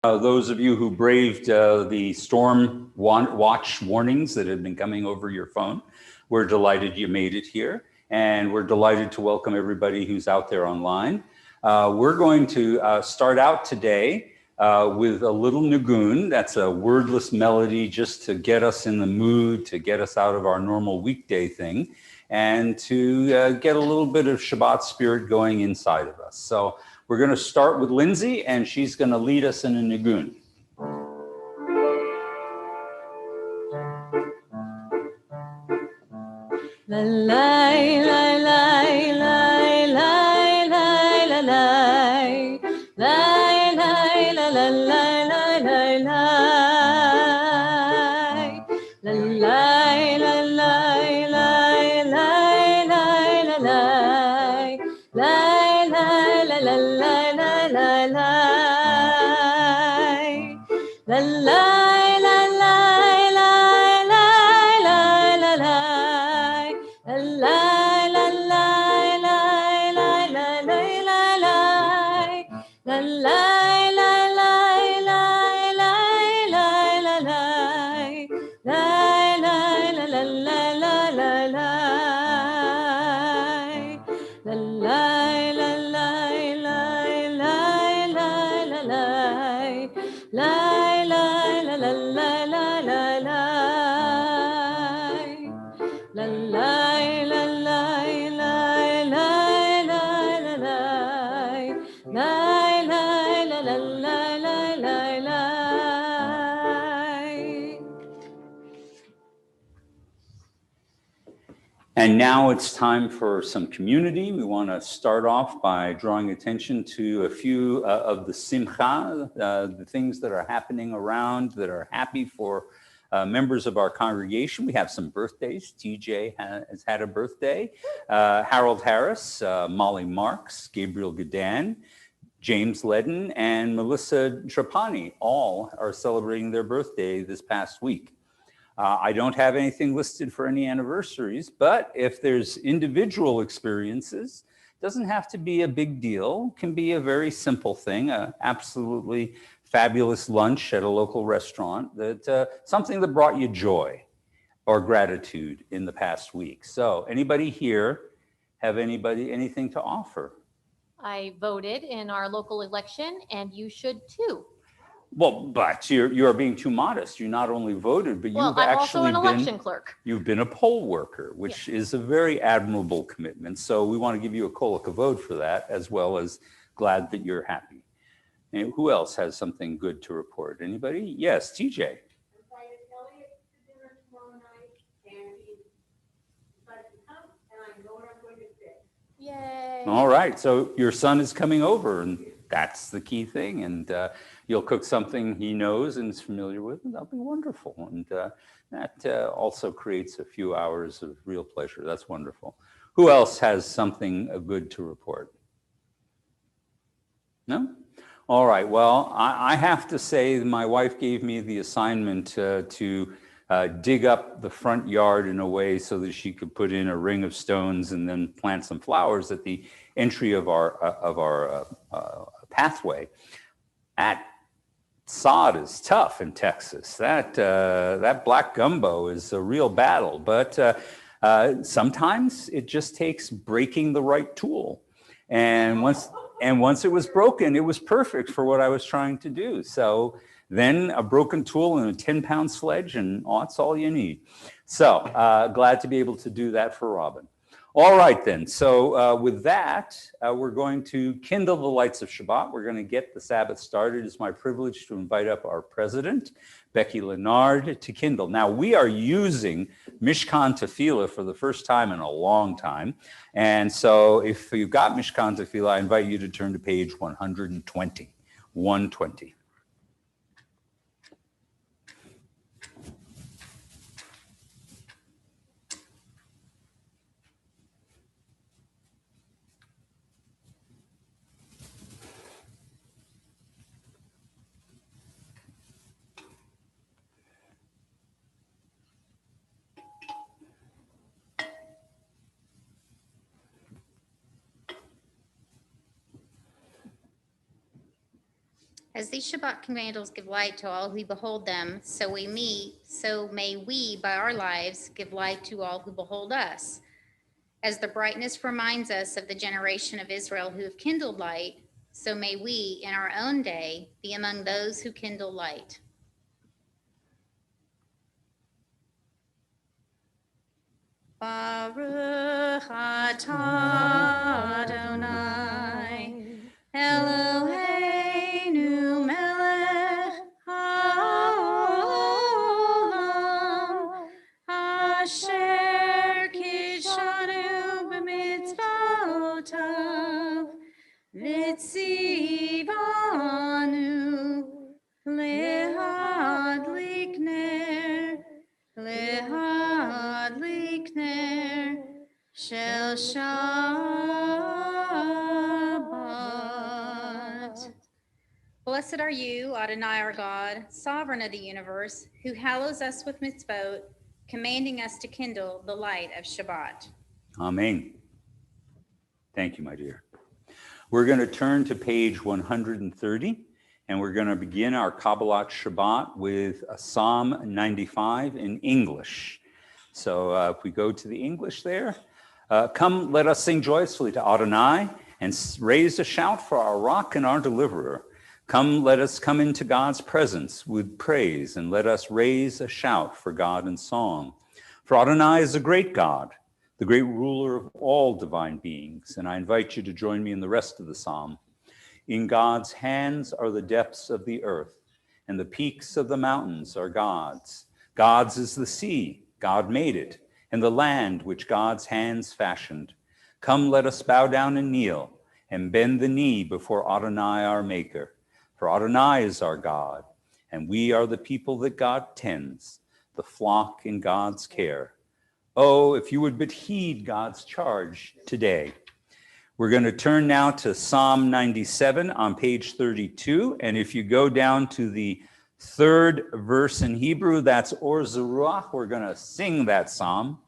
Those of you who braved the storm watch warnings that have been coming over your phone, we're delighted you made it here. And we're delighted to welcome everybody who's out there online. We're going to start out today with a little nigun. That's a wordless melody just to get us in the mood, to get us out of our normal weekday thing, and to get a little bit of Shabbat spirit going inside of us. So we're going to start with Lindsay, and she's going to lead us in a nigun. La la la la la la la la la la la la la la And now it's time for some community. We want to start off by drawing attention to a few of the simcha, the things that are happening around that are happy for members of our congregation. We have some birthdays. TJ has had a birthday. Harold Harris, Molly Marks, Gabriel Gadan, James Ledden, and Melissa Trapani all are celebrating their birthday this past week. I don't have anything listed for any anniversaries, but if there's individual experiences, doesn't have to be a big deal, can be a very simple thing, a absolutely fabulous lunch at a local restaurant, that something that brought you joy or gratitude in the past week. So anybody here have anything to offer? I voted in our local election, and you should too. Well, but you're being too modest. You not only voted, but you've I'm actually also an election clerk. You've been a poll worker, which is a very admirable commitment. So we want to give you a kol hakavod for that, as well as glad that you're happy. And who else has something good to report? Anybody? Yes, TJ. Yay. All right, so your son is coming over, and that's the key thing. And you'll cook something he knows and is familiar with, and that'll be wonderful. And that also creates a few hours of real pleasure. That's wonderful. Who else has something good to report? No? All right, well, I have to say my wife gave me the assignment to dig up the front yard in a way so that she could put in a ring of stones and then plant some flowers at the entry of our pathway. That sod is tough in Texas. That black gumbo is a real battle, but sometimes it just takes breaking the right tool. And once it was broken, it was perfect for what I was trying to do. So then a broken tool and a 10-pound sledge, and that's all you need. So glad to be able to do that for Robin. All right, then. So with that, we're going to kindle the lights of Shabbat. We're going to get the Sabbath started. It's my privilege to invite up our president, Becky Leonard, to kindle. Now, we are using Mishkan Tefillah for the first time in a long time. And so if you've got Mishkan Tefillah, I invite you to turn to page 120. 120. As these Shabbat candles give light to all who behold them, so may we, by our lives, give light to all who behold us. As the brightness reminds us of the generation of Israel who have kindled light, so may we, in our own day, be among those who kindle light. Baruch atah Adonai, Eloheinu melech haolam, asher kidshanu b'mitzvotav, v'tzivanu lehadlik ner shel Shabbat. Blessed are you, Adonai our God, sovereign of the universe, who hallows us with mitzvot, commanding us to kindle the light of Shabbat. Amen. Thank you, my dear. We're going to turn to page 130, and we're going to begin our Kabbalat Shabbat with Psalm 95 in English. So if we go to the English there, come, let us sing joyously to Adonai and raise a shout for our rock and our deliverer. Come, let us come into God's presence with praise, and let us raise a shout for God in song. For Adonai is a great God, the great ruler of all divine beings. And I invite you to join me in the rest of the psalm. In God's hands are the depths of the earth, and the peaks of the mountains are God's. God's is the sea, God made it, and the land which God's hands fashioned. Come, let us bow down and kneel, and bend the knee before Adonai our Maker. For Adonai is our God, and we are the people that God tends, the flock in God's care. Oh, if you would but heed God's charge today. We're going to turn now to Psalm 97 on page 32. And if you go down to the third verse in Hebrew, that's Or Zeruach. We're going to sing that psalm.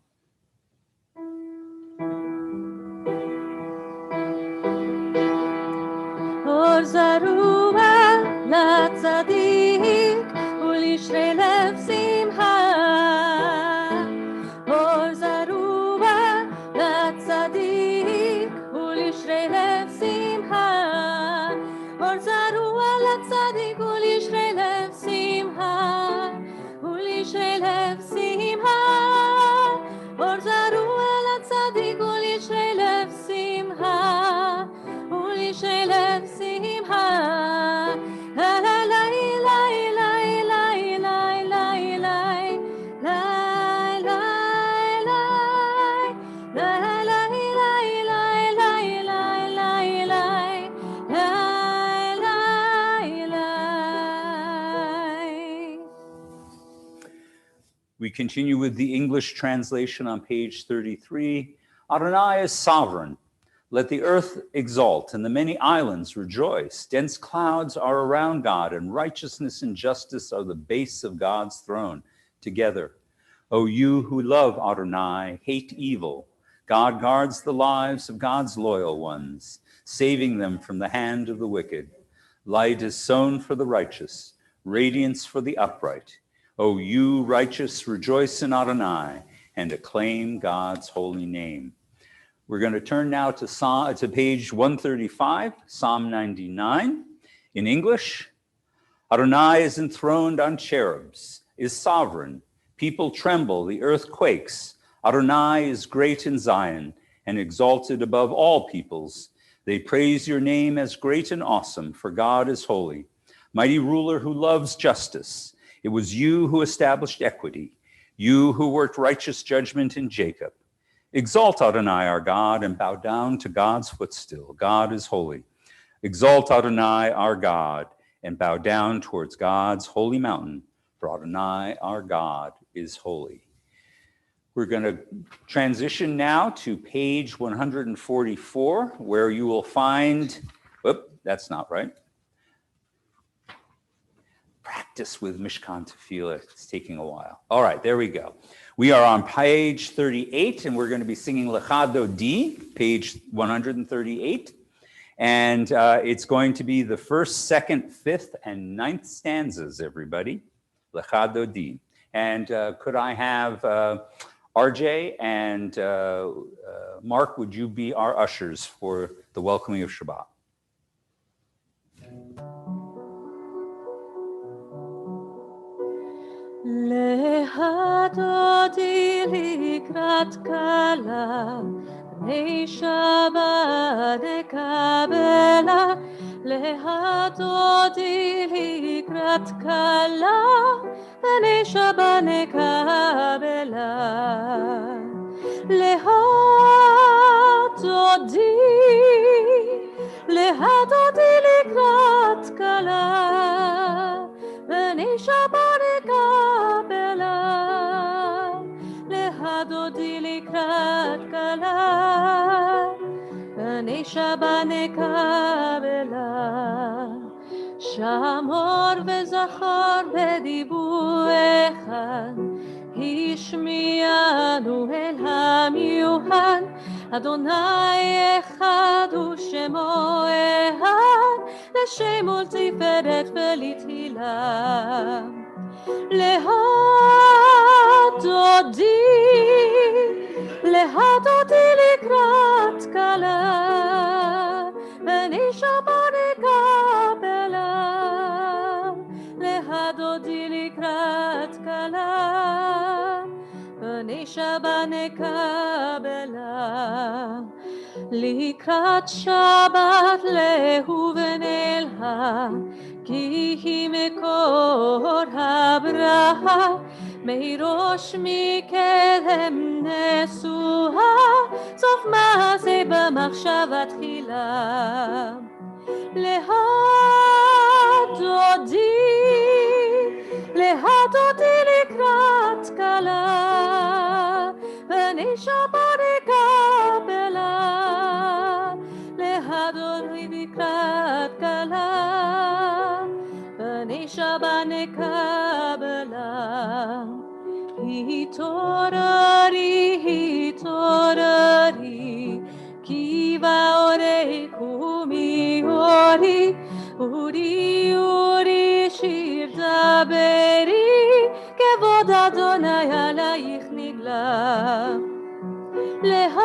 Or Zeruach latzadik ulishrei lev simcha. Or Zeruach latzadik ulishrei lev simcha. Or Zeruach latzadik ulishrei lev simcha. Ulishrei lev simcha. Or Zeruach latzadik ulishrei lev simcha. Ulishrei lev simcha. La la la la la la la la la la la We continue with the English translation on page 33. Adonai is sovereign. Let the earth exult and the many islands rejoice. Dense clouds are around God, and righteousness and justice are the base of God's throne. Together, O you who love Adonai, hate evil. God guards the lives of God's loyal ones, saving them from the hand of the wicked. Light is sown for the righteous, radiance for the upright. O you righteous, rejoice in Adonai and acclaim God's holy name. We're going to turn now to page 135, Psalm 99. In English, Adonai is enthroned on cherubs, is sovereign. People tremble, the earth quakes. Adonai is great in Zion and exalted above all peoples. They praise your name as great and awesome, for God is holy. Mighty ruler who loves justice. It was you who established equity, you who worked righteous judgment in Jacob. Exalt Adonai our God and bow down to God's footstool. God is holy. Exalt Adonai our God and bow down towards God's holy mountain, for Adonai our God is holy. We're going to transition now to page 144, where you will find, that's not right. Practice with Mishkan Tefillah. It's taking a while. All right, there we go. We are on page 38, and we're going to be singing Lecha Dodi, page 138. And it's going to be the first, second, fifth, and ninth stanzas, everybody. Lecha Dodi. And could I have RJ and Mark, would you be our ushers for the welcoming of Shabbat? להדודי לקראת כלה, בני שבת נקבלה. להדודי לקראת כלה, בני שבת נקבלה. להדודי לקראת כלה, בני שבת נקבלה. להדודי לקראת כלה, בני שבת נקבלה. שמור וזכור בדיבור אחד, השמיענו אל המיוחד. אדוני אחד ושמו אחד, לשם ולתפארת ולתהילה. להדודי לקראת כלה, בני שבת נקבלה. להדודי לקראת כלה, בני שבת נקבלה. לקראת שבת להו ונלהה, כי היא מקור הברכה. מראש מקדם נשואה, סוף מעשה במחשבה תחילה. להדודי לקראת כלה, בני שבת נקבלה. להדודי לקראת כלה, בני שבת נקבלה. התעוררי, כי באורך ומאורי. אורי שיר דברי, כבוד אדוני עלייך נגלה. להדודי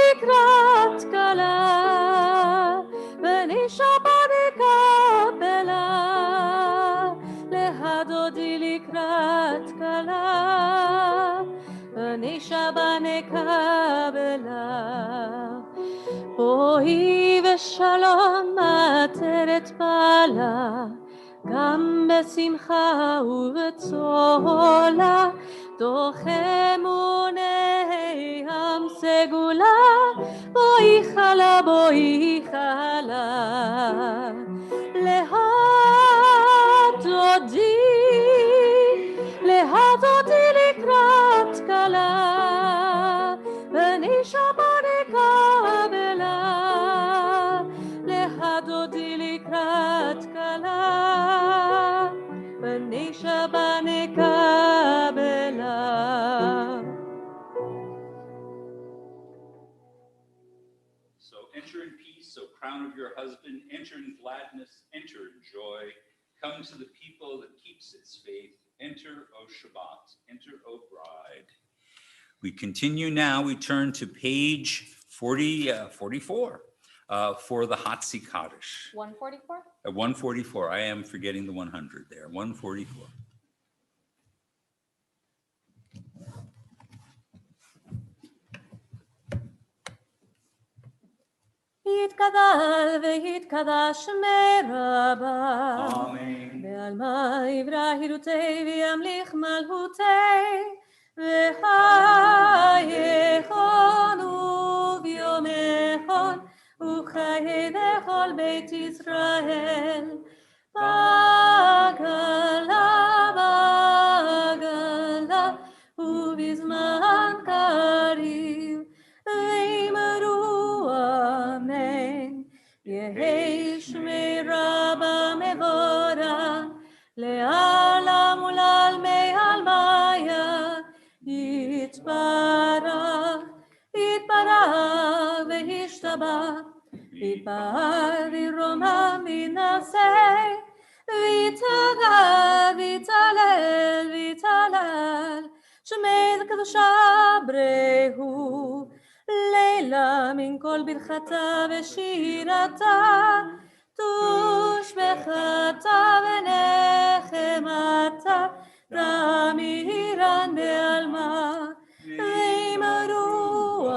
לקראת כלה, בני שבת נקבלה. להדודי לקראת כלה, בני שבת נקבלה. בואי ושלום עטרת בעלה, גם בשמחה ובצהלה. תוך אמוני עם סגולה, בואי חלה, בואי חלה. להדודי לקראת כלה, בני שבת נקבלה. להדודי לקראת כלה, בני שבת נקבלה. So enter in peace, O crown of your husband, enter in gladness, enter in joy. Come to the people that keeps its faith. Enter, O Shabbat, enter, O bride. We continue now, we turn to page 44 for the Hatzi Kaddish. 144? 144, I am forgetting the 100 there, 144. יתגדל ויתקדש מרבה, Amen. בעלמא יברא הירותי וימליך מלכותי, וחייכון וביומכון וחיי לכל בית ישראל. בעגלה ובזמן קריב ואמרו אמן. יהי שמי רבה מבורך לעולם ולעלמי עלמיה יתברך. Vipa viroma minase, vitalal, vitalal, vitalal, שmed קדושה בריהו, לילה מן כל ברכתה ושירתה, תושבחתה ונחמתה, תמירן בעלמה, ויאמרו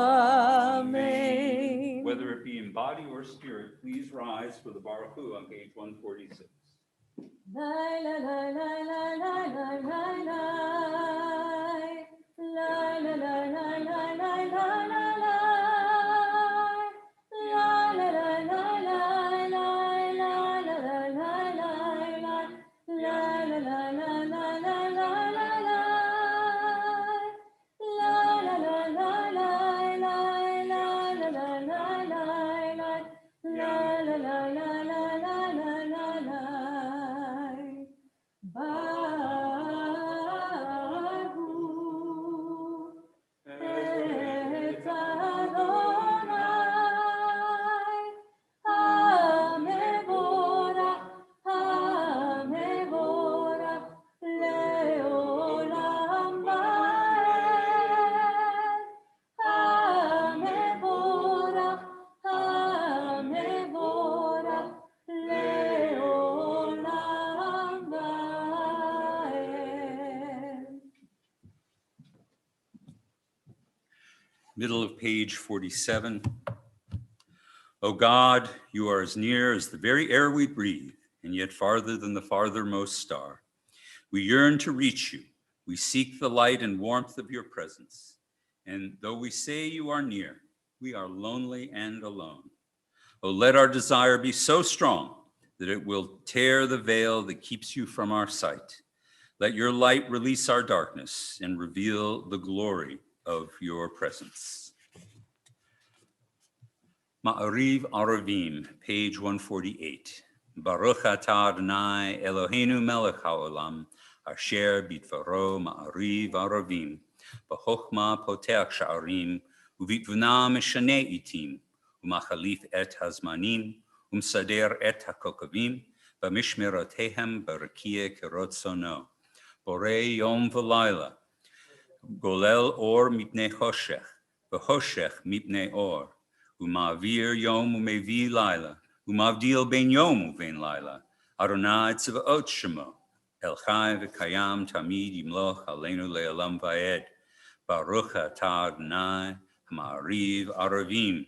אמן. Whether it be in body or spirit, please rise for the Baruch Hu on page 146. Lai lai lai lai lai lai lai lai lai lai lai lai lai lai lai lai Middle of page 47. O God, you are as near as the very air we breathe, and yet farther than the farthermost star. We yearn to reach you. We seek the light and warmth of your presence. And though we say you are near, we are lonely and alone. O let our desire be so strong that it will tear the veil that keeps you from our sight. Let your light release our darkness and reveal the glory of your presence. Ma'ariv Aravim, page 148. Baruch atah Adonai Eloheinu melech haolam, asher bidvaro ma'ariv aravim, b'chochma poteach sha'arim, uvitvuna meshane itim, umachalif et hazmanim, umsader et hakokavim, b'mishmerotehem barakia kerotzono, borei yom v'layla, golel or mipnei choshech, v'choshech mipnei or, umavir yom umevi laila, umavdil ben yom uven laila, Adonai tzvaot shemo, El Chai v'kayam tamid yimloch aleinu le'olam va'ed, Baruch atah Adonai ha'ma'ariv aravim.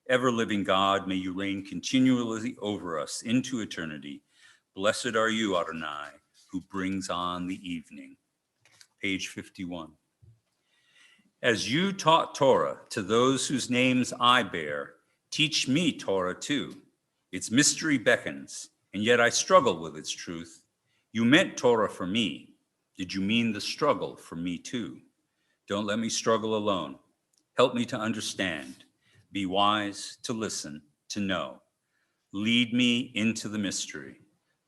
Ever living God, may you reign continually over us into eternity. Blessed are you, Adonai, who brings on the evening. Page 51. As you taught Torah to those whose names I bear, teach me Torah too. Its mystery beckons, and yet I struggle with its truth. You meant Torah for me. Did you mean the struggle for me too? Don't let me struggle alone. Help me to understand. Be wise, to listen, to know. Lead me into the mystery.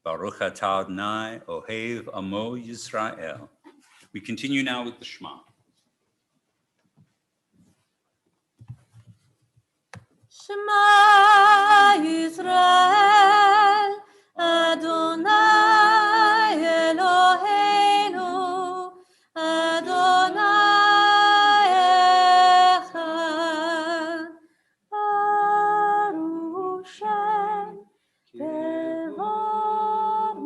Baruch atah Adonai ohev amo Yisrael. We continue now with the Shema. Shema Yisrael, Adonai Eloheinu, Adonai Echad, Baruch Shem, Kevod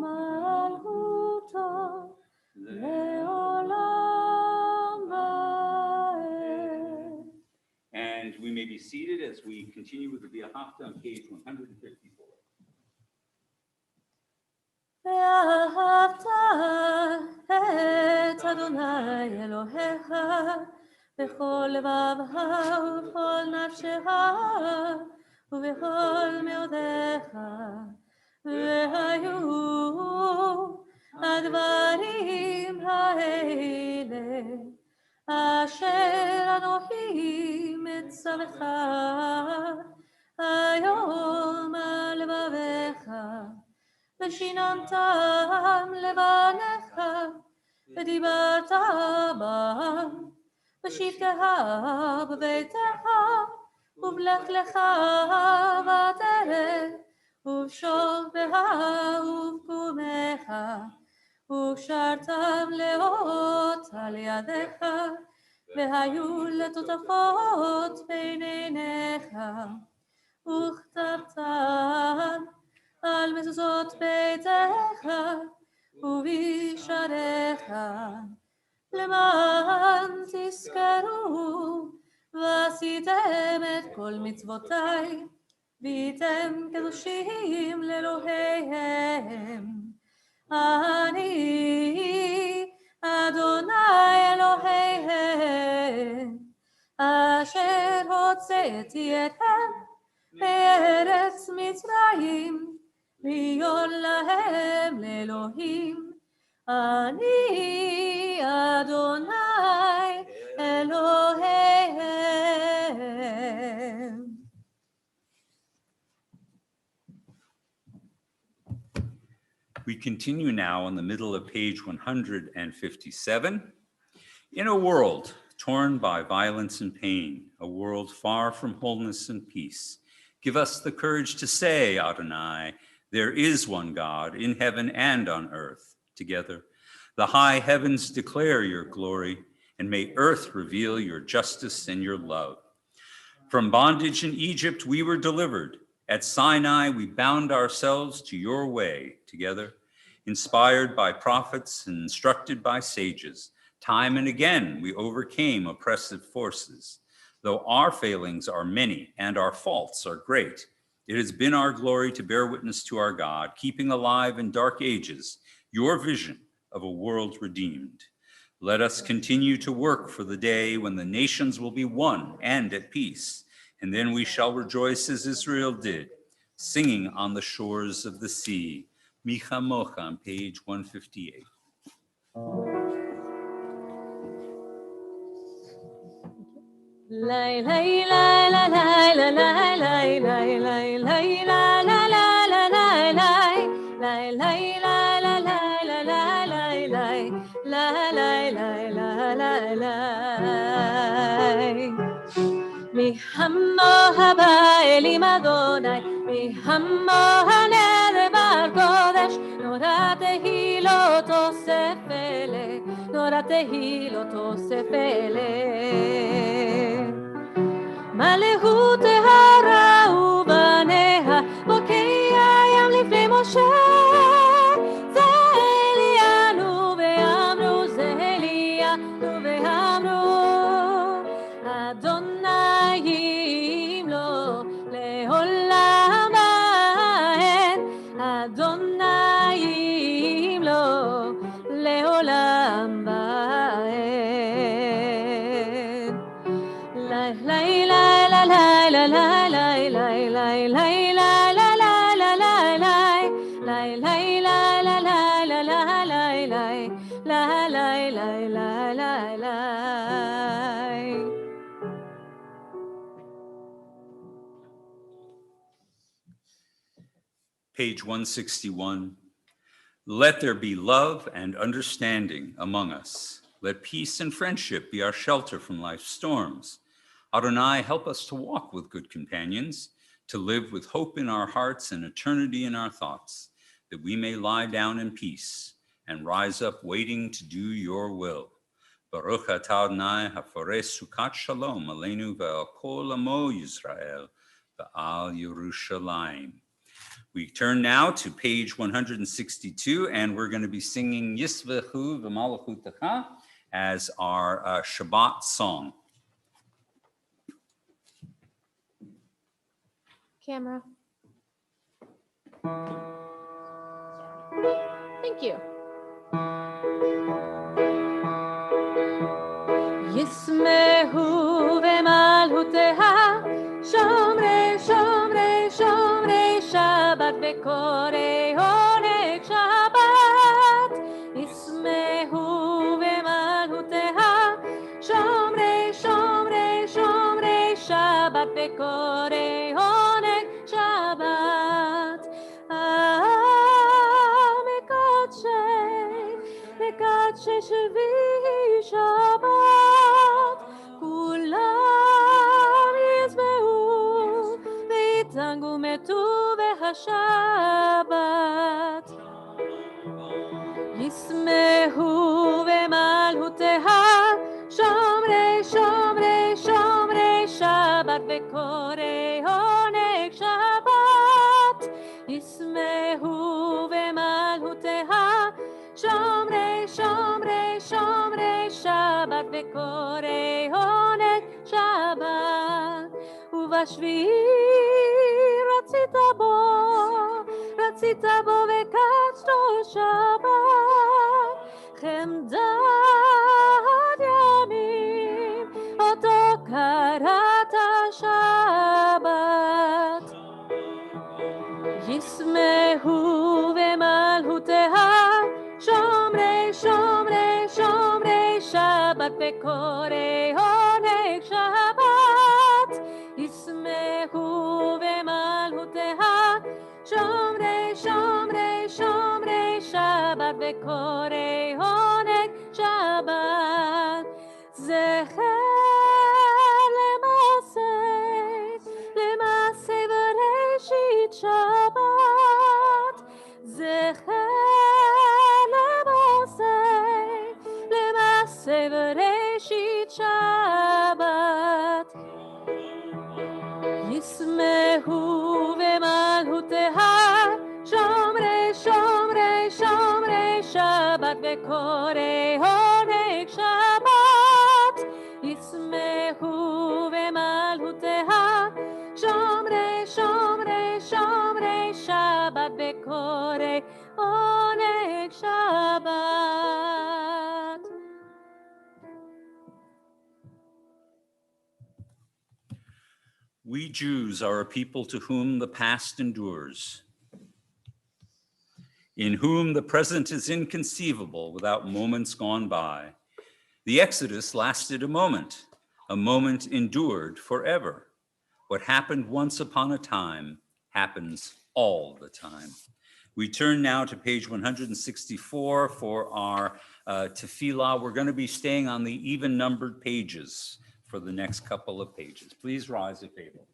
Malchuto, Leolam Vaed. And we may be seated as we continue with the V'ahavta on page 154. ואהבת את אדוני אלוהיך בכל לבבך ובכל נפשך ובכל מאודיך, והיו הדברים האלה אשר אנוכי מצווך היום על לבביך, ושיננתם לבניך, ודיברת בם, ושבתך בביתך ובלכלכה ותרא, ובשוכבך ובקומך, וקשרתם לאות על ידיך, והיו לטוטפות בין עיניך, וכתבתם על מזוזות ביתך ובשעריך, למען תזכרו ועשיתם את כל מצוותיי, והייתם קדושים לאלוהיהם. אני אדוני אלוהיהם, אשר הוצאתי אתכם מארץ מצרים, להיות להם לאלוהים. אני אדוני אלוהיהם. We continue now in the middle of page 157. In a world torn by violence and pain, a world far from wholeness and peace, give us the courage to say, Adonai, there is one God in heaven and on earth. Together, the high heavens declare your glory, and may earth reveal your justice and your love. From bondage in Egypt we were delivered. At Sinai we bound ourselves to your way. Together, inspired by prophets and instructed by sages, time and again we overcame oppressive forces. Though our failings are many and our faults are great, it has been our glory to bear witness to our God, keeping alive in dark ages your vision of a world redeemed. Let us continue to work for the day when the nations will be one and at peace, and then we shall rejoice as Israel did, singing on the shores of the sea. Micha Mocha on page 158. Lay lay lay lay lay lay lay lay lay lay lay lay lay lay lay lay mi hammo haba elim Adonai, mi hammo haner bar kodesh, noratehi lo tosefele, noratehi lo tosefele. מלכות טהרה ובניה, בוקע ים לפני משה. זה אלינו ואמרו, זה אלינו ואמרו, אדוני ימלוך לעולם ועד, אדוני ימלוך לעולם ועד. Page 161. Let there be love and understanding among us. Let peace and friendship be our shelter from life's storms. Adonai, help us to walk with good companions, to live with hope in our hearts and eternity in our thoughts, that we may lie down in peace and rise up waiting to do your will. Baruch atah Adonai haforeh sukat shalom aleinu ve'al kol amo Yisrael ve'al Yerushalayim. We turn now to page 162, and we're going to be singing Yisvechu v'Malchutecha as our Shabbat song. Camera. Thank you. ישמחו במלכותיה, שומרי שומרי שומרי שבת וקוראי עונג שבת. ישמחו במלכותיה, שומרי שומרי שומרי שבת וקוראי עונג שבת. מקדשי מקדשי שבי שבת, כולם חגו מטובי השבת. ישמחו במלכותיה שומרי שומרי שומרי שבת וקוראי עונג שבת. ישמחו במלכותיה שומרי שומרי שומרי שבת וקוראי עונג שבת. ובשביעי רצית בו וקדשתו שבת. חמדת ימים אותו קראת שבת. ישמחו במלכותיה שומרי שומרי שומרי שבת וקוראי עונג שבת. ישמחו במלכותיה שומרי שומרי שומרי שבת וקוראי עונג שבת. זכר למעשה בראשית שבת. זכר למעשה בראשית שבת. ישמחו במלכותיה שומרי שומרי שומרי שבת וקוראי עונג שבת. ישמחו במלכותיה שומרי שומרי שומרי שבת וקוראי עונג שבת. We Jews are a people to whom the past endures, in whom the present is inconceivable without moments gone by. The Exodus lasted a moment endured forever. What happened once upon a time happens all the time. We turn now to page 164 for our tefillah. We're going to be staying on the even-numbered pages for the next couple of pages. Please rise if able.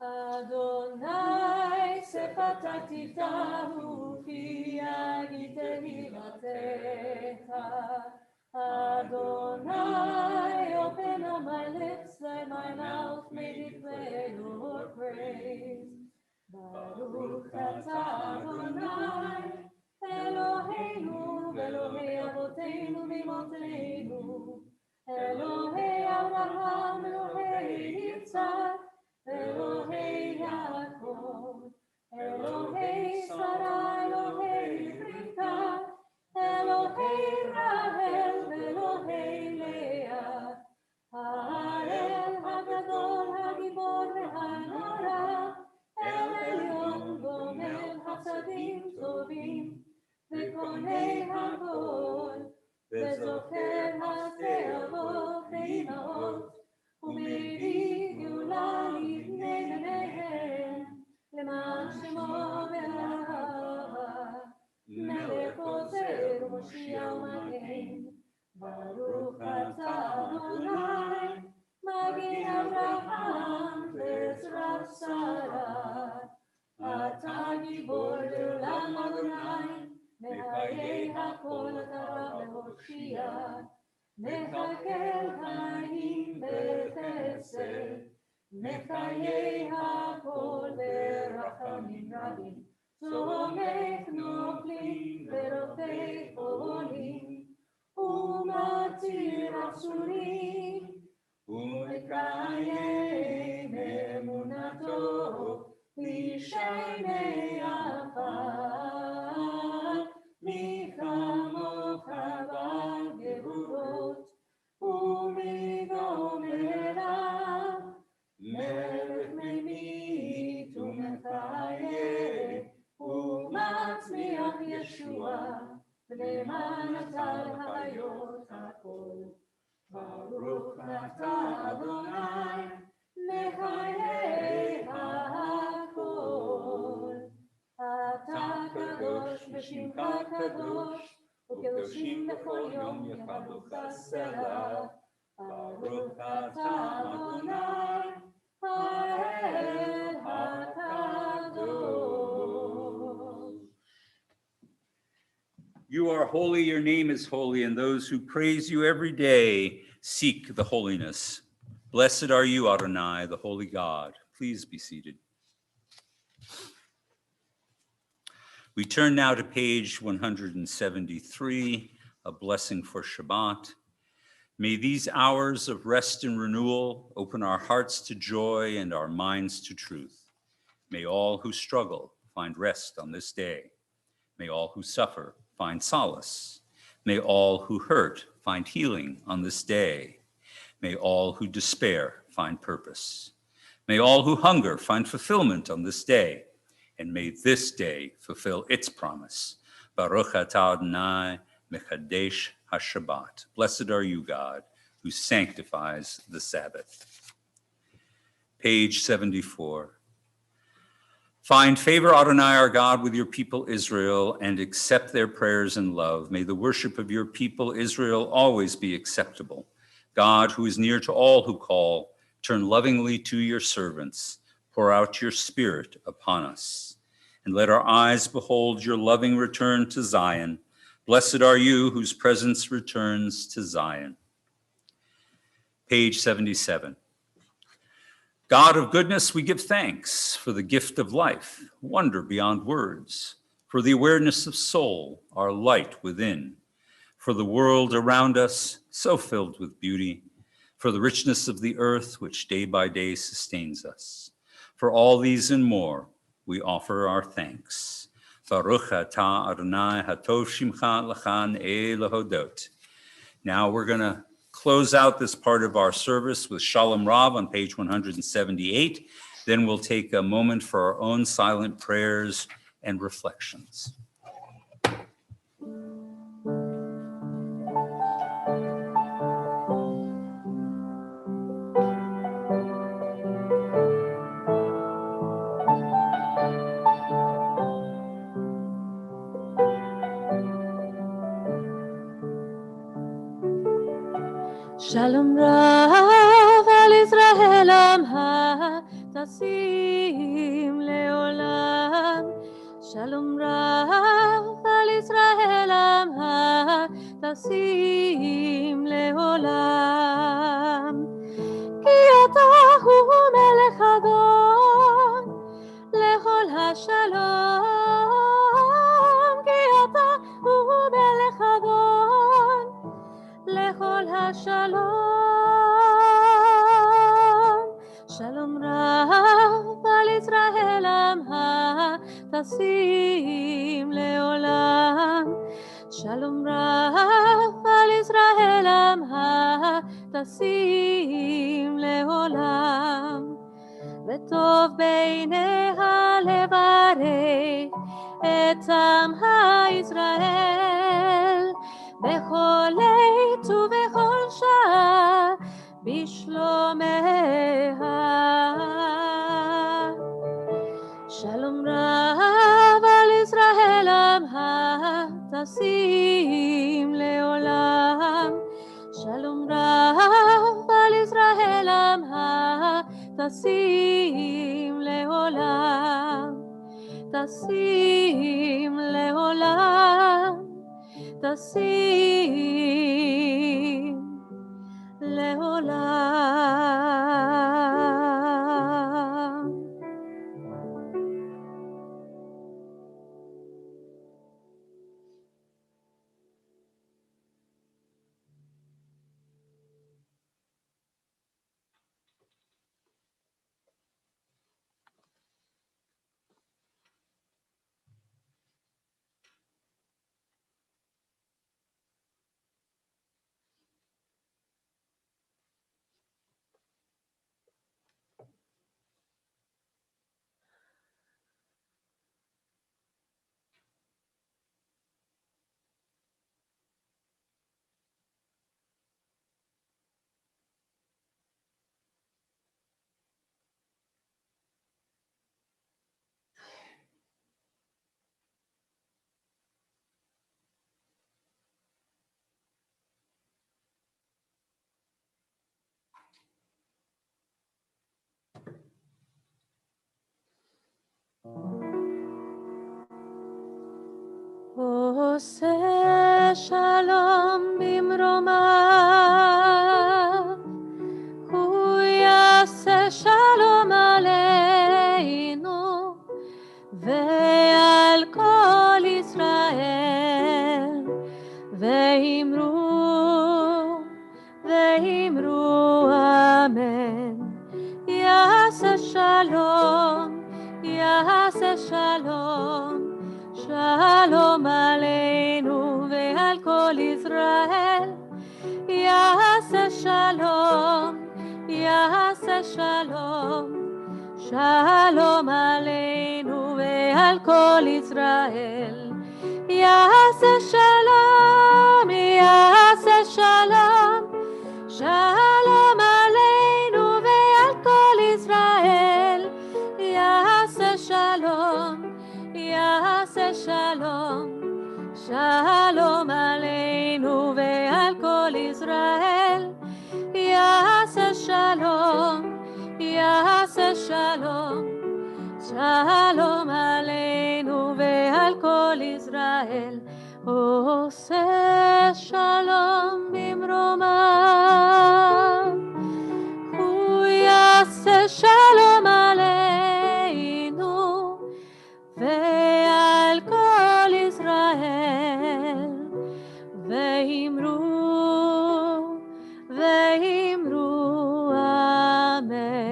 Adonai sefatati tahu fi agitehi vatecha. Adonai, open up my lips, let my mouth may declare your praise. Baruch atah Adonai, Eloheinu, Elohei Avoteinu v'imotzeinu, Elohei Avraham, Elohei Yitzhak, Elohei Yaakov, Elohei Sarah, Elohei Rivka, Elohei Rahel, Elohei Leah, Ha'el Hagadol, Hagibor v'Hanora, El Elyon Gomel Hasadim Tovim, V'konei Hakol, V'zocher HaTe'avot Ve'imahot, U'mevii Geula Livnei Bneihem, Le'man Shemo Ve'ahava, Melech Ozer U'Moshiach U'Magen. Baruch atah Adonai, Magin Avraham v'Ezrat Sarah. Atah Gibor le'olam Adonai, Mehayei hakol אתה רב להושיע. מחכה חיים בחסד, מחיי הכל ברחמים רבים. צומח נופלים ורופא חולים, ומציל אסורים, ומקיים אמונתו בשעיני עפר. מי כמוך בעל גבורות ומגומרה, מלך ממית ומחיה ומצמיח ישועה, למען אתה להחיות הכל. ברוך אתה אדוני מחיי הכל. אתה קדוש ושמך קדוש, וקדושים בכל יום יחדוך סלע. Baruch atah Adonai, Ha'el HaKadosh. You are holy, your name is holy, and those who praise you every day seek the holiness. Blessed are you, Adonai, the holy God. Please be seated. We turn now to page 173, a blessing for Shabbat. May these hours of rest and renewal open our hearts to joy and our minds to truth. May all who struggle find rest on this day. May all who suffer find solace. May all who hurt find healing on this day. May all who despair find purpose. May all who hunger find fulfillment on this day. And may this day fulfill its promise. Baruch atah Adonai mechadesh haShabbat. Blessed are you, God, who sanctifies the Sabbath. Page 74. Find favor, Adonai, our God, with your people Israel, and accept their prayers in love. May the worship of your people Israel always be acceptable. God, who is near to all who call, turn lovingly to your servants. Pour out your spirit upon us. And let our eyes behold your loving return to Zion. Blessed are you whose presence returns to Zion. Page 77. God of goodness, we give thanks for the gift of life, wonder beyond words, for the awareness of soul, our light within, for the world around us, so filled with beauty, for the richness of the earth, which day by day sustains us. For all these and more, we offer our thanks. Baruch atah Adonai hatov shimcha lachan lehodot. Now we're going to close out this part of our service with Shalom Rav on page 178. Then we'll take a moment for our own silent prayers and reflections. Shalom Rav al Israel Amha Tasim Leolam. Shalom Rav al Israel Amha Tasim Leolam. Ki ata hu melech Adon lechol hashalom. Ki ata hu melech Adon lechol hashalom. Shalom Rav al Israel Amha Tasim Leolam. Shalom Rav al Israel Amha Tasim Leolam. וטוב בעיניה לברך את עמך ישראל בכל עת ובכל שעה בשלומיה. שלום רב על ישראל עמך תשים לעולם. שלום רב על ישראל עמך תשים לעולם. תשים לעולם. תשים לעולם. עושה שלום במרומיו, הוא יעשה שלום עלינו ועל כל ישראל, ואמרו אמן. יעשה שלום, יעשה שלום, שלום עלינו ועל כל ישראל. יעשה שלום, יעשה שלום, שלום עלינו ועל כל ישראל. יעשה שלום, יעשה שלום, שלום עלינו ועל כל ישראל. יעשה שלום, יעשה שלום, שלום עלינו ועל כל ישראל. יעשה שלום, יעשה שלום, שלום עלינו ועל כל ישראל. עושה שלום במרומיו, הוא יעשה שלום עלינו ועל כל ישראל. ואמרו אמן.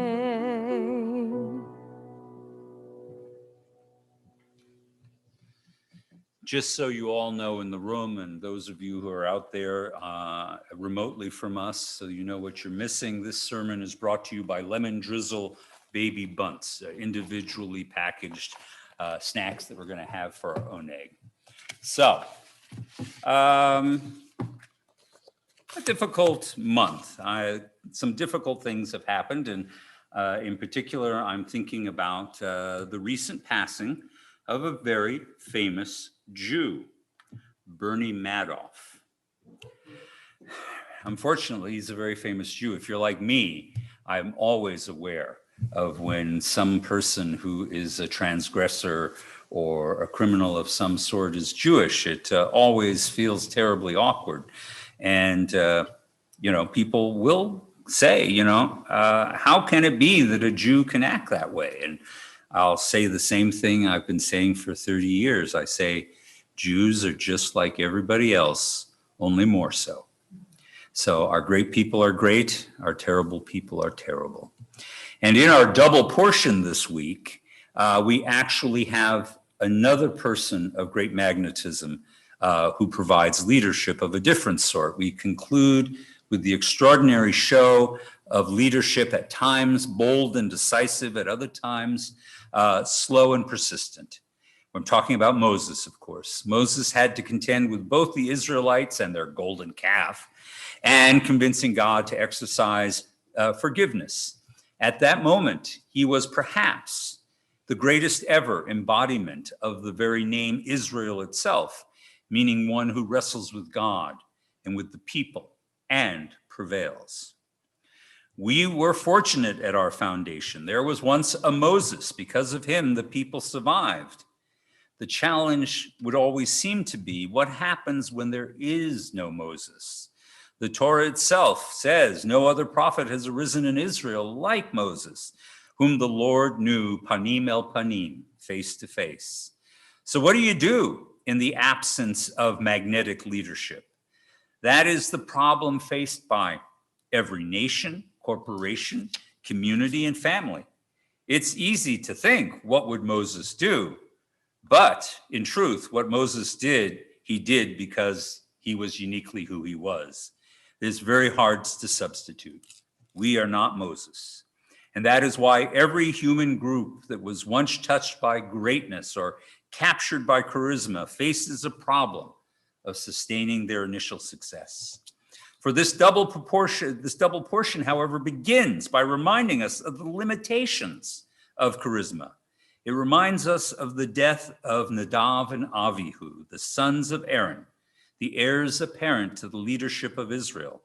Just so you all know in the room, and those of you who are out there remotely from us, so you know what you're missing, this sermon is brought to you by Lemon Drizzle Baby Bunts, individually packaged snacks that we're going to have for our own egg. So, a difficult month. Some difficult things have happened, and in particular, I'm thinking about the recent passing of a very famous Jew, Bernie Madoff. Unfortunately, he's a very famous Jew. If you're like me, I'm always aware of when some person who is a transgressor or a criminal of some sort is Jewish. It always feels terribly awkward. And, people will say, how can it be that a Jew can act that way? And I'll say the same thing I've been saying for 30 years. I say, Jews are just like everybody else, only more so. So our great people are great, our terrible people are terrible. And in our double portion this week, we actually have another person of great magnetism who provides leadership of a different sort. We conclude with the extraordinary show of leadership, at times bold and decisive, at other times slow and persistent. I'm talking about Moses, of course. Moses had to contend with both the Israelites and their golden calf and convincing God to exercise forgiveness. At that moment, he was perhaps the greatest ever embodiment of the very name Israel itself, meaning one who wrestles with God and with the people and prevails. We were fortunate at our foundation. There was once a Moses. Because of him, the people survived. The challenge would always seem to be, what happens when there is no Moses? The Torah itself says no other prophet has arisen in Israel like Moses, whom the Lord knew panim el panim, face to face. So what do you do in the absence of magnetic leadership? That is the problem faced by every nation, corporation, community, and family. It's easy to think, what would Moses do? But in truth, what Moses did, he did because he was uniquely who he was. It's very hard to substitute. We are not Moses. And that is why every human group that was once touched by greatness or captured by charisma faces a problem of sustaining their initial success. For this double portion, however, begins by reminding us of the limitations of charisma. It reminds us of the death of Nadav and Avihu, the sons of Aaron, the heirs apparent to the leadership of Israel.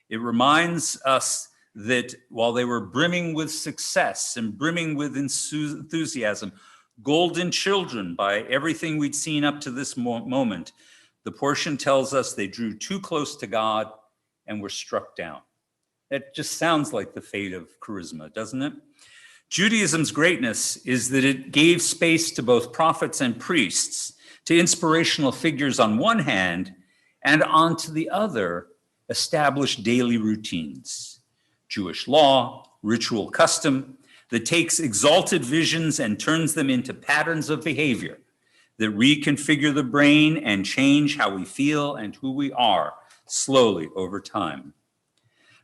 It reminds us that while they were brimming with success and brimming with enthusiasm, golden children by everything we'd seen up to this moment, The portion tells us they drew too close to God and were struck down. That just sounds like the fate of charisma, doesn't it? Judaism's greatness is that it gave space to both prophets and priests, to inspirational figures on one hand, and onto the other, established daily routines. Jewish law, ritual custom, that takes exalted visions and turns them into patterns of behavior that reconfigure the brain and change how we feel and who we are slowly over time.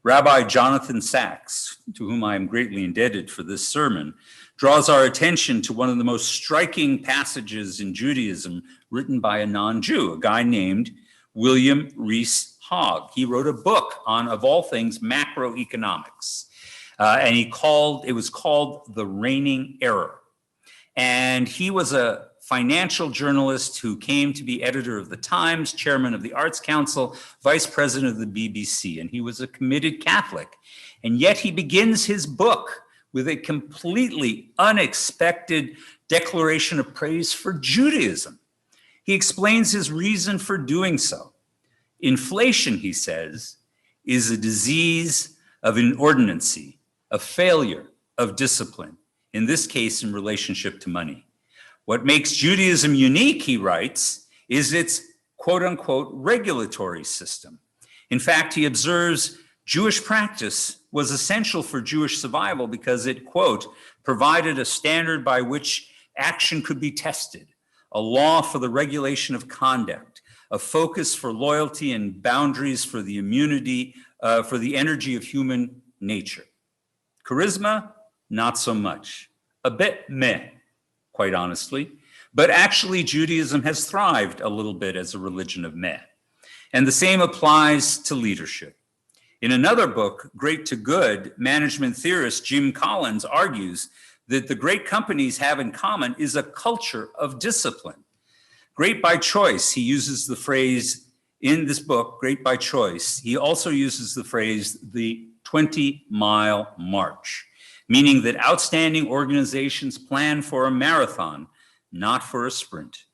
Rabbi Jonathan Sacks, to whom I am greatly indebted for this sermon, draws our attention to one of the most striking passages in Judaism written by a non-Jew, a guy named William Rees Hogg. He wrote a book on, of all things, macroeconomics, and it was called The Reigning Error. And he was a financial journalist who came to be editor of the Times, chairman of the Arts Council, vice president of the BBC, and he was a committed Catholic. And yet he begins his book with a completely unexpected declaration of praise for Judaism. He explains his reason for doing so. Inflation, he says, is a disease of inordinancy, of failure, of discipline, in this case in relationship to money. What makes Judaism unique, he writes, is its quote unquote regulatory system. In fact, he observes Jewish practice was essential for Jewish survival because it, quote, provided a standard by which action could be tested, a law for the regulation of conduct, a focus for loyalty and boundaries for the immunity, for the energy of human nature. Charisma, not so much. A bit meh, quite honestly. But actually, Judaism has thrived a little bit as a religion of meh. And the same applies to leadership. In another book, Great to Good, management theorist Jim Collins argues that the great companies have in common is a culture of discipline. Great by choice, he uses the phrase in this book, Great by Choice. He also uses the phrase, the 20-mile march, meaning that outstanding organizations plan for a marathon, not for a sprint.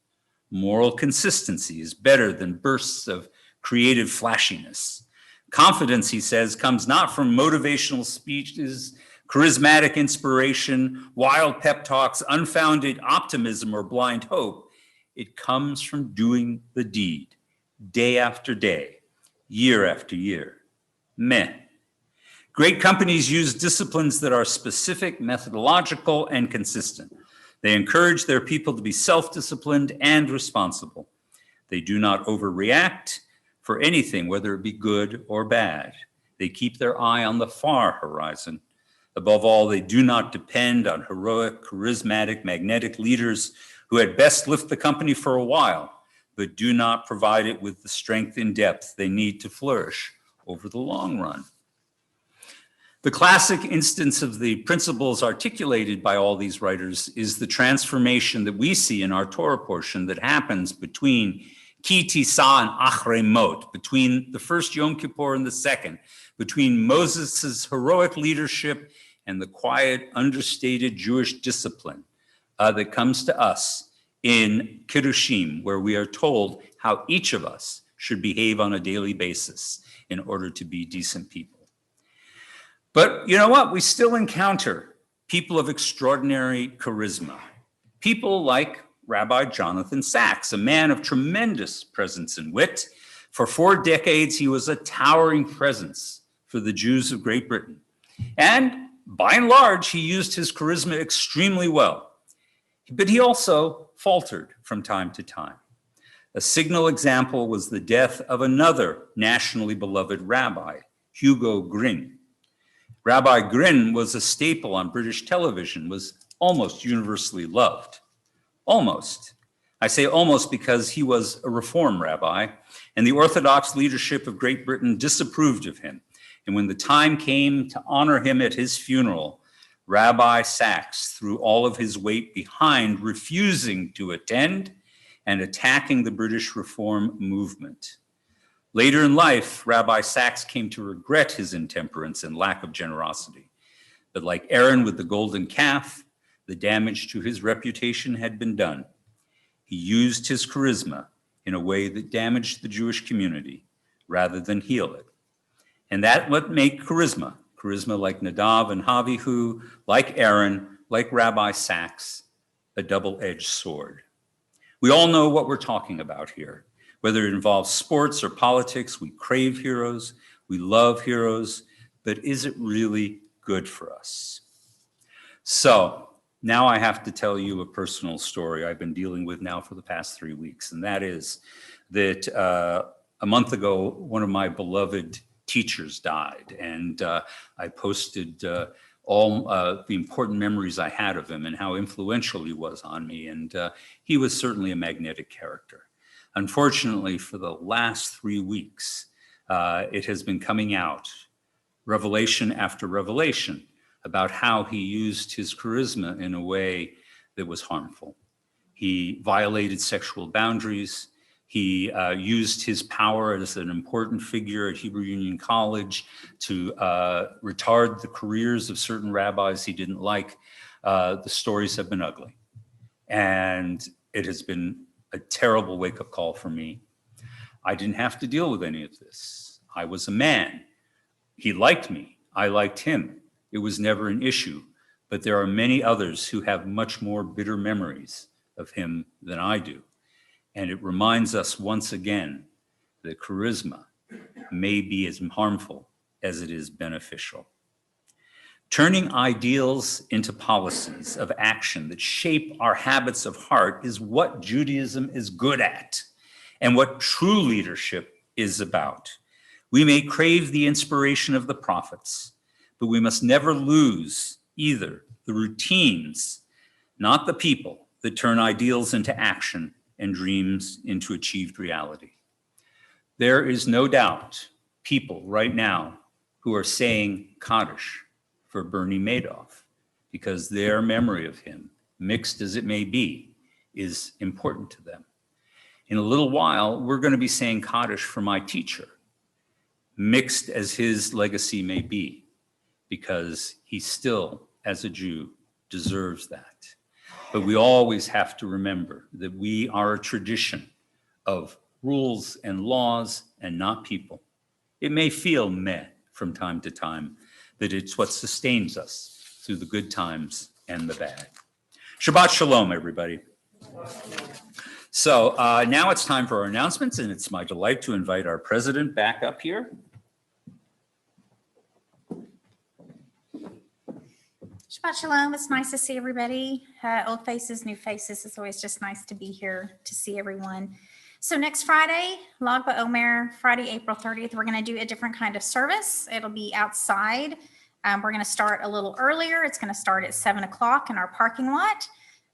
Moral consistency is better than bursts of creative flashiness. Confidence, he says, comes not from motivational speeches, charismatic inspiration, wild pep talks, unfounded optimism, or blind hope. It comes from doing the deed, day after day, year after year. Meh. Great companies use disciplines that are specific, methodological, and consistent. They encourage their people to be self-disciplined and responsible. They do not overreact for anything, whether it be good or bad. They keep their eye on the far horizon. Above all, they do not depend on heroic, charismatic, magnetic leaders who at best lift the company for a while, but do not provide it with the strength and depth they need to flourish over the long run. The classic instance of the principles articulated by all these writers is the transformation that we see in our Torah portion that happens between Ki Tisa and Achrei Mot, between the first Yom Kippur and the second, between Moses' heroic leadership and the quiet, understated Jewish discipline that comes to us in Kiddushim, where we are told how each of us should behave on a daily basis in order to be decent people. But you know what? We still encounter people of extraordinary charisma. People like Rabbi Jonathan Sacks, a man of tremendous presence and wit. For 4 decades, he was a towering presence for the Jews of Great Britain. And by and large, he used his charisma extremely well. But he also faltered from time to time. A signal example was the death of another nationally beloved rabbi, Hugo Gryn. Rabbi Gryn was a staple on British television, was almost universally loved. Almost. I say almost because he was a Reform rabbi, and the Orthodox leadership of Great Britain disapproved of him. And when the time came to honor him at his funeral, Rabbi Sacks threw all of his weight behind refusing to attend and attacking the British Reform movement. Later in life, Rabbi Sacks came to regret his intemperance and lack of generosity. But like Aaron with the golden calf, the damage to his reputation had been done. He used his charisma in a way that damaged the Jewish community rather than heal it. And that what made charisma like Nadav and Avihu, like Aaron, like Rabbi Sachs, a double-edged sword. We all know what we're talking about here. Whether it involves sports or politics, we crave heroes, we love heroes, but is it really good for us? So now I have to tell you a personal story I've been dealing with now for the past 3 weeks, and that is that a month ago, one of my beloved teachers died, and I posted all the important memories I had of him and how influential he was on me, and he was certainly a magnetic character. Unfortunately, for the last 3 weeks, it has been coming out, revelation after revelation, about how he used his charisma in a way that was harmful. He violated sexual boundaries. He used his power as an important figure at Hebrew Union College to retard the careers of certain rabbis he didn't like. The stories have been ugly. And it has been a terrible wake-up call for me. I didn't have to deal with any of this. I was a man. He liked me. I liked him. It was never an issue. But there are many others who have much more bitter memories of him than I do. And it reminds us once again that charisma may be as harmful as it is beneficial. Turning ideals into policies of action that shape our habits of heart is what Judaism is good at and what true leadership is about. We may crave the inspiration of the prophets, but we must never lose either the routines, not the people, that turn ideals into action and dreams into achieved reality. There is no doubt people right now who are saying Kaddish for Bernie Madoff because their memory of him, mixed as it may be, is important to them. In a little while, we're going to be saying Kaddish for my teacher, mixed as his legacy may be, because he still, as a Jew, deserves that. But we always have to remember that we are a tradition of rules and laws and not people. It may feel meh from time to time, but it's what sustains us through the good times and the bad. Shabbat Shalom, everybody. So now it's time for our announcements, and it's my delight to invite our president back up here. Shabbat Shalom. It's nice to see everybody. Old faces, new faces. It's always just nice to be here to see everyone. So next Friday, Lag BaOmer, Friday, April 30th, we're going to do a different kind of service. It'll be outside. We're going to start a little earlier. It's going to start at 7 o'clock in our parking lot.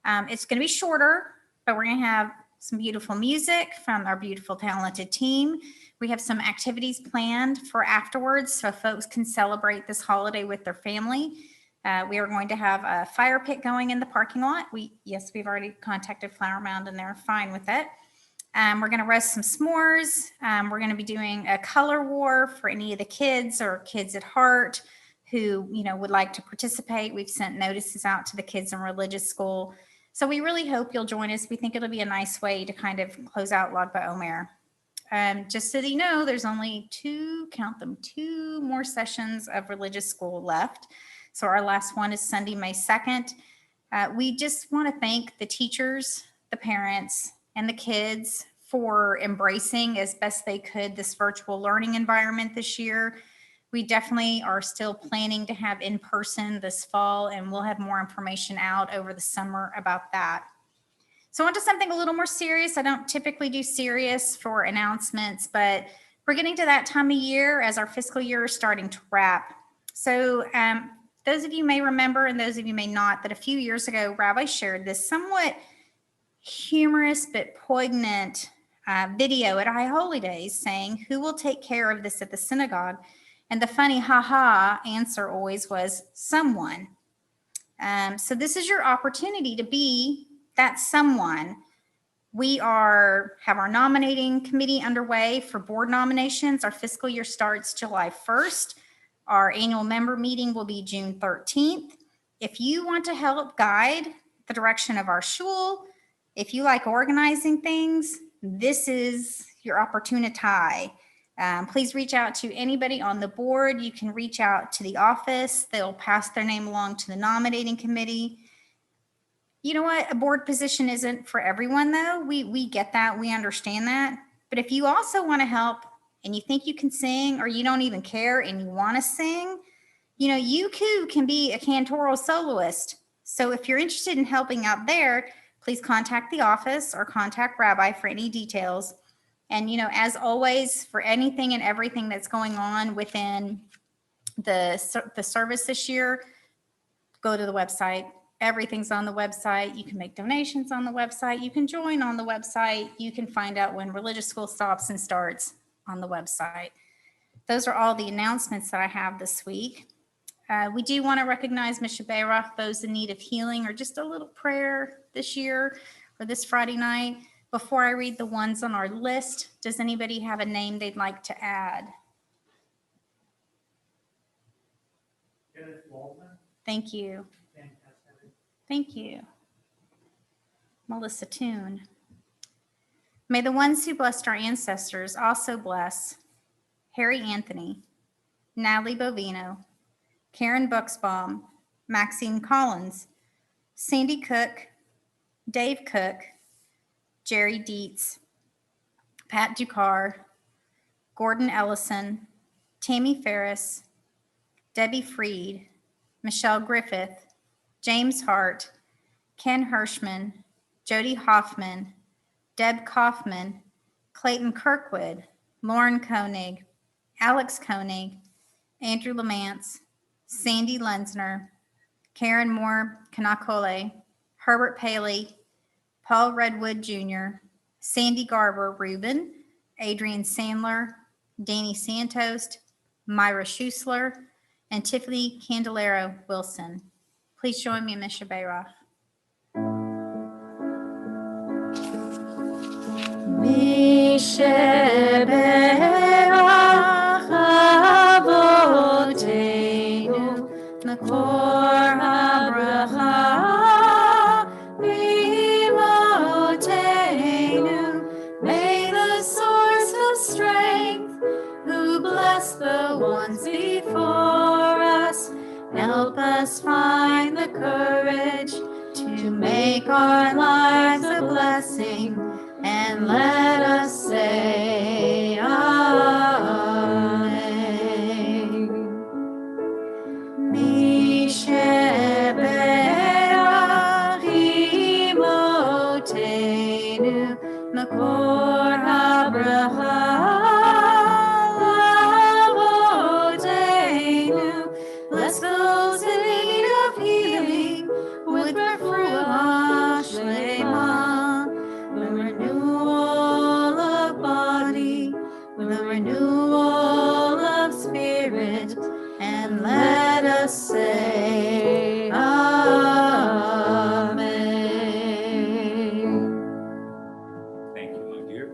It's going to be shorter, but we're going to have some beautiful music from our beautiful, talented team. We have some activities planned for afterwards so folks can celebrate this holiday with their family. We are going to have a fire pit going in the parking lot. We've already contacted Flower Mound and they're fine with it. We're going to roast some s'mores. We're going to be doing a color war for any of the kids or kids at heart who, would like to participate. We've sent notices out to the kids in religious school. So we really hope you'll join us. We think it'll be a nice way to kind of close out Lag BaOmer. Just so that you know, there's only two more sessions of religious school left. So our last one is Sunday, May 2nd. We just want to thank the teachers, the parents, and the kids for embracing as best they could this virtual learning environment this year. We definitely are still planning to have in-person this fall, and we'll have more information out over the summer about that. So on to something a little more serious. I don't typically do serious for announcements, but we're getting to that time of year as our fiscal year is starting to wrap. So those of you may remember, and those of you may not, that a few years ago, Rabbi shared this somewhat humorous but poignant video at High Holy Days saying, "Who will take care of this at the synagogue?" And the funny ha-ha answer always was someone. So this is your opportunity to be that someone. We have our nominating committee underway for board nominations. Our fiscal year starts July 1st. Our annual member meeting will be June 13th. If you want to help guide the direction of our shul, if you like organizing things, this is your opportunity. Please reach out to anybody on the board. You can reach out to the office. They'll pass their name along to the nominating committee. You know what? A board position isn't for everyone, though. We get that. We understand that. But if you also want to help and you think you can sing, or you don't even care and you want to sing, you too can be a cantoral soloist. So if you're interested in helping out there, please contact the office or contact Rabbi for any details. And, as always, for anything and everything that's going on within the service this year, go to the website. Everything's on the website. You can make donations on the website. You can join on the website. You can find out when religious school stops and starts on the website. Those are all the announcements that I have this week. We do want to recognize Misha Bayrach, those in need of healing, or just a little prayer this year or this Friday night. Before I read the ones on our list, does anybody have a name they'd like to add? Thank you. Thank you. Melissa Toon. May the ones who blessed our ancestors also bless Harry Anthony, Natalie Bovino, Karen Buxbaum, Maxine Collins, Sandy Cook, Dave Cook, Jerry Dietz, Pat Ducar, Gordon Ellison, Tammy Ferris, Debbie Freed, Michelle Griffith, James Hart, Ken Hirschman, Jody Hoffman, Deb Kaufman, Clayton Kirkwood, Lauren Koenig, Alex Koenig, Andrew Lamance, Sandy Lenzner, Karen Moore Kanakole, Herbert Paley, Paul Redwood Jr., Sandy Garber Rubin, Adrian Sandler, Danny Santos, Myra Schusler, and Tiffany Candelero Wilson. Please join me in Misha Bayrach. Misha Bayrach Avoteinu Makor HaBracha B'Imoteinu. May the source of strength, who blessed the ones before us, help us find the courage to make our lives a blessing, and let us say Amen. Misha Bayrach Imoteinu Makor HaBracha Avoteinu. Bless those in need of healing with refuah shlema, the renewal of body, with the renewal of spirit, and let us say Amen. Thank you, my dear.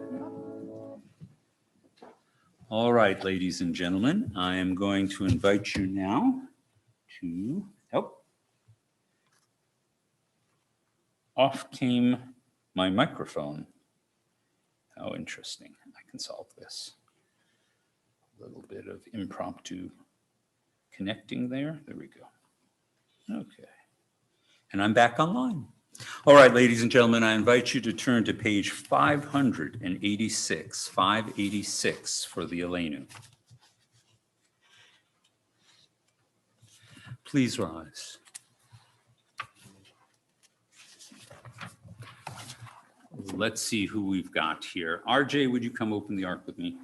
All right, ladies and gentlemen, I am going to invite you now to help. Off came my microphone. How interesting. I can solve this. A little bit of impromptu connecting there. There we go. Okay. And I'm back online. All right, ladies and gentlemen, I invite you to turn to page 586 for the Aleinu. Please rise. Let's see who we've got here. RJ, would you come open the ark with me?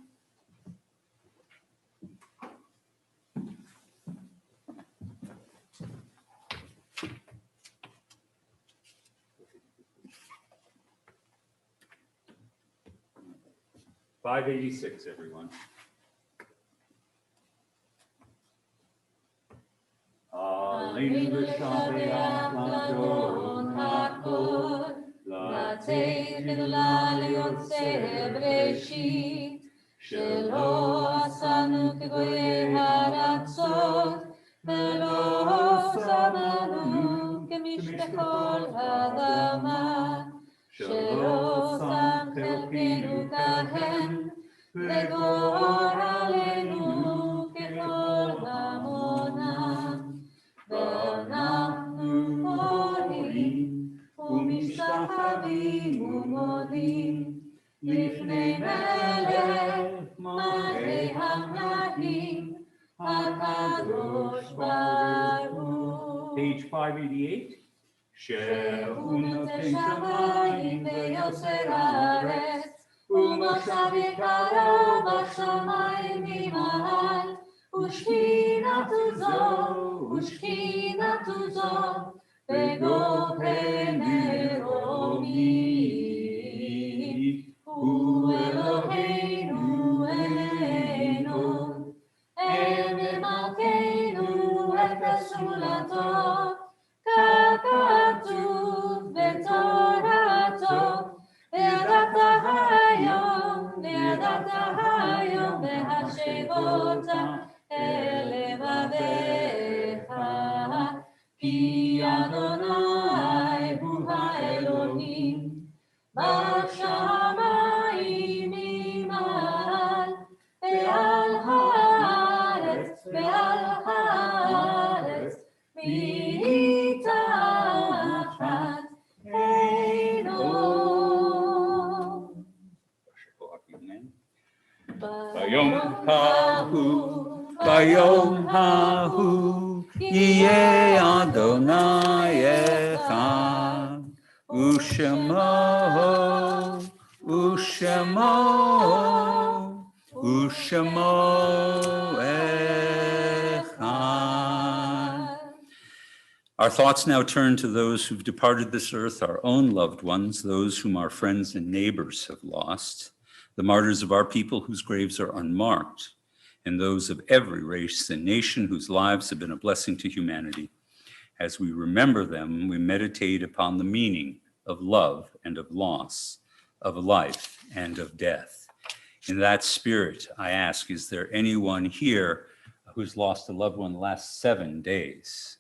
$586, everyone. Aleinu b'shabeach l'adon hakol, לתת גדולה ליוצא בראשית, שלא עשנו כגויי הארצות, ולא שמנו כמשפחות האדמה, שלא שם חלקנו Page 588. שהוא נוטה שמיים ויוצר הארץ, ומושב יקרה בשמיים ממעל, ושכינתו זו בגובה מרומי, הוא אלוהינו אלוהינו, אל מלכנו את הסולתו, ככתוב בתורתו, וידעת היום והשבות אל לבביך, כי אדוני הוא האלוהים, בשמיים ממעל, ועל הארץ מתחת עינו. ביום ההוא יהיה אדוני אחד, ושמו אחד. Our thoughts now turn to those who've departed this earth, our own loved ones, those whom our friends and neighbors have lost, the martyrs of our people whose graves are unmarked, and those of every race and nation whose lives have been a blessing to humanity. As we remember them, we meditate upon the meaning of love and of loss, of life and of death. In that spirit, I ask, is there anyone here who's lost a loved one the last 7 days?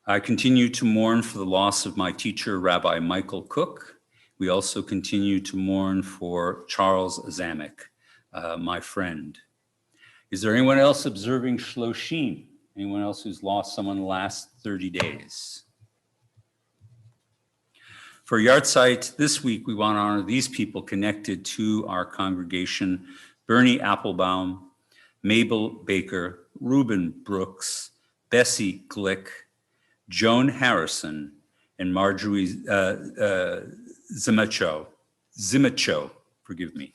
I continue to mourn for the loss of my teacher, Rabbi Michael Cook. We also continue to mourn for Charles Zamek, my friend. Is there anyone else observing Shloshim? Anyone else who's lost someone in the last 30 days? For Yahrzeit this week, we want to honor these people connected to our congregation: Bernie Applebaum, Mabel Baker, Reuben Brooks, Bessie Glick, Joan Harrison, and Marjorie Zimacho, forgive me.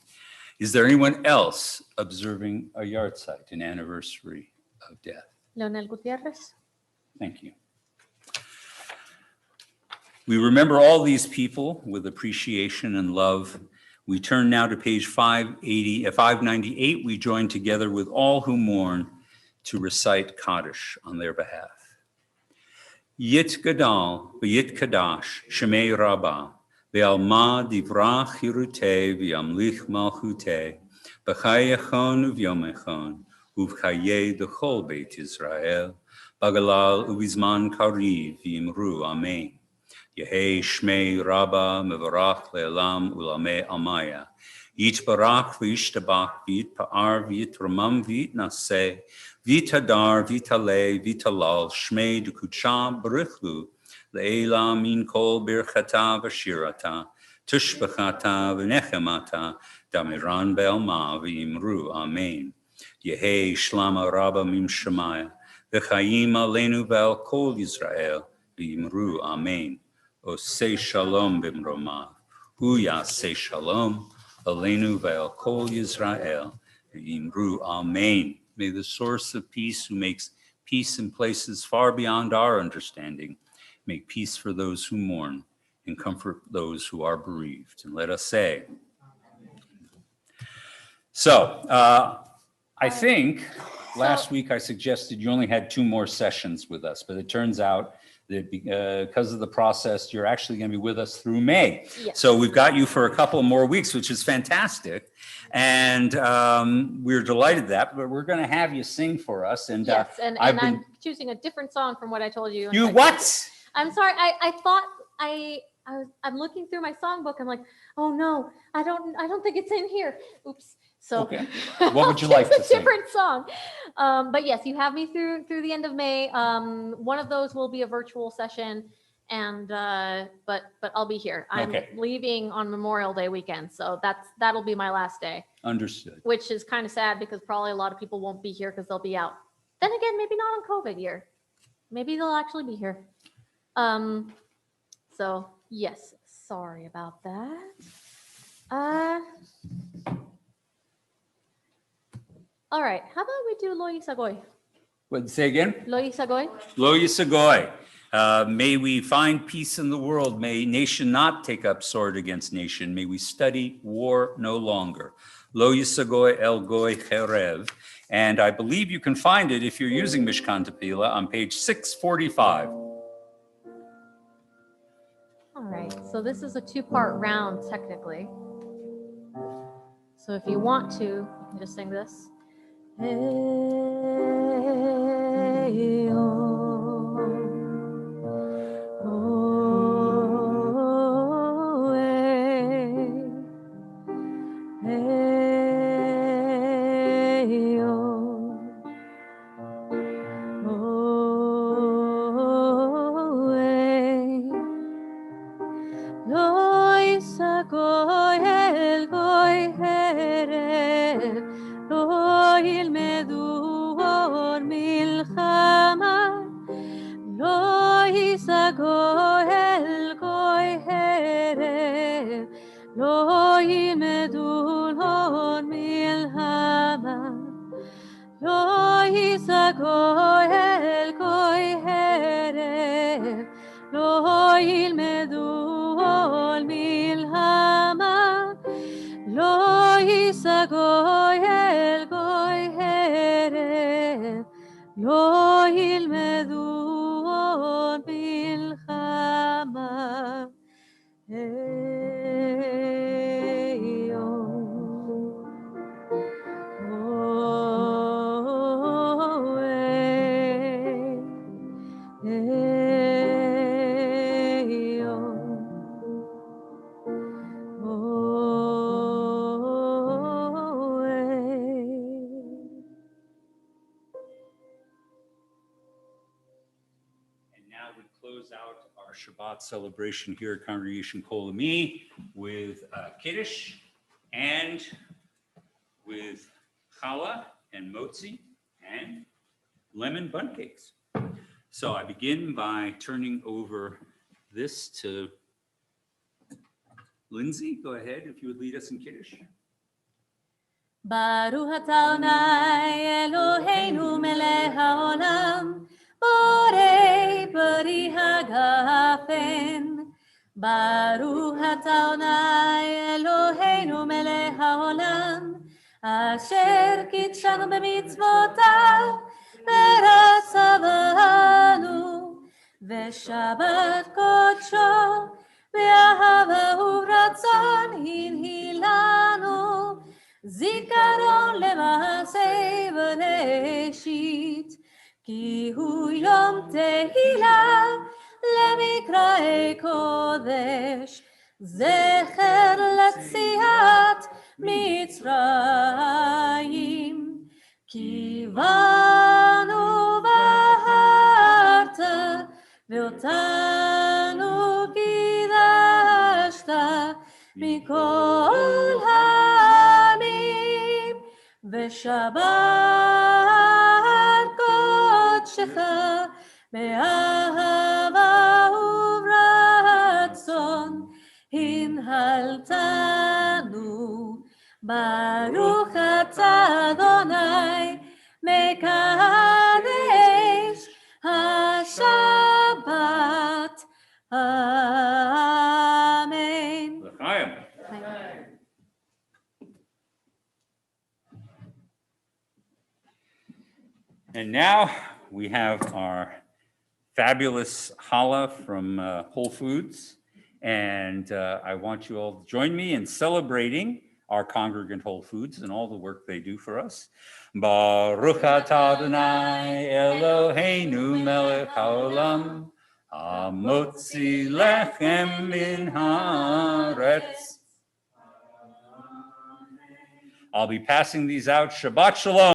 Is there anyone else observing a Yahrzeit, an anniversary of death? Leonel Gutierrez. Thank you. We remember all these people with appreciation and love. We turn now to page 598. We join together with all who mourn to recite Kaddish on their behalf. Yit Gadal, V'yit Kadash, Shemei Rabbah, V'alma Divra Chirute, V'yamlich Malchute, B'chayachon U'vyomechon, Uv'chaye D'chol Beit Yisrael, Bagalal U'vizman Kariv, V'yimru Amen. Yehei Shmei Rabbah, Mevarach Le'elam U'lamei Amaya, Yitbarach V'yishtabach, V'yitpa'ar, V'yitramam, V'yitnaseh, Vitadar, Vitale, Vitalal, Shmei Dukucha, Barichlu, Le'ela Min Kol Birchata Vashirata, Tushbachata V'nechemata, Damiran Be'alma V'yimru, Amen. Yehei Shlama Rabba Mim Shemaya, V'chayim Aleinu Ve'al Kol Yisrael, V'yimru, Amen. Osei Shalom B'mromav, Hu Yasei Shalom, Aleinu Ve'al Kol Yisrael, V'yimru, Amen. May the source of peace, who makes peace in places far beyond our understanding, make peace for those who mourn and comfort those who are bereaved. And let us say. So I think last week I suggested you only had 2 more sessions with us, but it turns out that because of the process, you're actually going to be with us through May. Yes. So we've got you for a couple more weeks, which is fantastic. And we're delighted that, but we're going to have you sing for us. And Yes, and I'm choosing a different song from what I told you. You what? I'm sorry. I thought I'm looking through my songbook. I'm like, oh no, I don't think it's in here. Oops. So Okay. What would you like to it's a sing? different song. But yes, you have me through the end of May. One of those will be a virtual session, and but I'll be here. I'm Okay. leaving on Memorial Day weekend, so that'll be my last day, Understood. which is kind of sad because probably a lot of people won't be here because they'll be out. Then again, maybe not on COVID year. Maybe they'll actually be here. So yes, sorry about that. All right, how about we do Lo Yisagoy? What, say again? Lo Yisagoy? Lo Yisagoy. May we find peace in the world. May nation not take up sword against nation. May we study war no longer. Lo Yisagoy el goy cherev. And I believe you can find it if you're using Mishkan Tefillah on page 645. All right, so this is a two-part round technically. So if you want to, you can just sing this. Hey, oh, oh, hey, hey, oh, oh, hey. Lo yisagoy el goy herev, lo ילמדו אור מלחמה, לא ייסגו אל גוי הרב, לא ילמדו אור מלחמה, לא ייסגו אל גוי הרב, לא ילמדו אור מלחמה, לא ייסגו אל גוי הרב, לא ילמדו עוד מלחמה. Close out our Shabbat celebration here at Congregation Kol Ami with Kiddush and with challah and motzi and lemon bun cakes. So I begin by turning over this to Lindsay. Go ahead if you would lead us in Kiddush. Baruch atah Adonai Eloheinu melech haolam, Borei peri hagafen. Baruch atah Adonai Eloheinu melech haolam, asher kitshanu b'mitzvotav v'ratzav banu, v'shabbat kodsho v'ahava u'ratzon hinhilanu, zikaron lema'aseh v'neshit, כי הוא יום תהילה למקראי קודש, זכר ליציאת מצרים. כי בנו בחרת ואותנו קידשת מכל העמים, ושבת קודשך באהבה וברצון הנהלתנו. ברוך אתה אדוני מקדש השבת, אמן. L'chaim. And now we have our fabulous challah from Whole Foods. And I want you all to join me in celebrating our congregant Whole Foods and all the work they do for us. Baruch atah Adonai Eloheinu melech haolam, hamotzi lechem min haaretz. I'll be passing these out. Shabbat shalom.